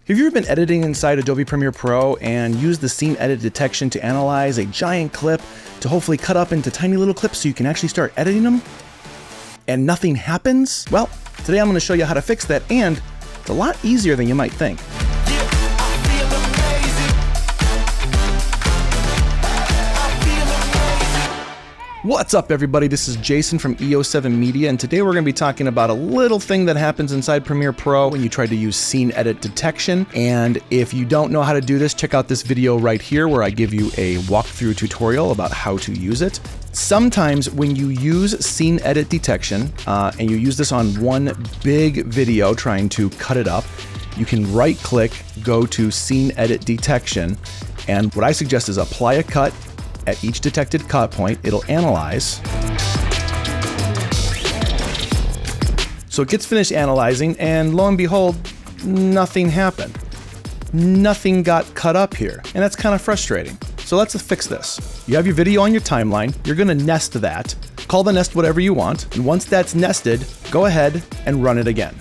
Have you ever been editing inside Adobe Premiere Pro and used the scene edit detection to analyze a giant clip to hopefully cut up into tiny little clips so you can actually start editing them? And nothing happens? Well, today I'm going to show you how to fix that, and it's a lot easier than you might think. What's up, everybody? This is Jason from Eo7 Media, and today we're going to be talking about a little thing that happens inside Premiere Pro when you try to use scene edit detection. And if you don't know how to do this, check out this video right here where I give you a walkthrough tutorial about how to use it. Sometimes when you use scene edit detection, and you use this on one big video trying to cut it up, you can right-click, go to scene edit detection, and what I suggest is apply a cut at each detected cut point. It'll analyze. So it gets finished analyzing, and lo and behold, nothing happened. Nothing got cut up here, and that's kind of frustrating. So let's fix this. You have your video on your timeline. You're gonna nest that. Call the nest whatever you want, and once that's nested, go ahead and run it again.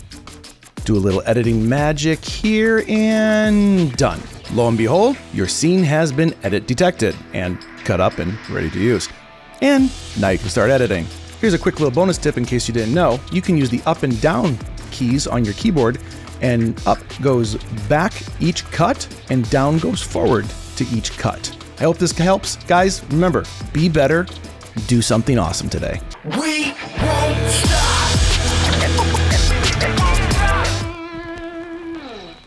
Do a little editing magic here, and done. Lo and behold, your scene has been edit detected and cut up and ready to use. And now you can start editing. Here's a quick little bonus tip in case you didn't know. You can use the up and down keys on your keyboard, and up goes back each cut and down goes forward to each cut. I hope this helps. Guys, remember, be better, do something awesome today. We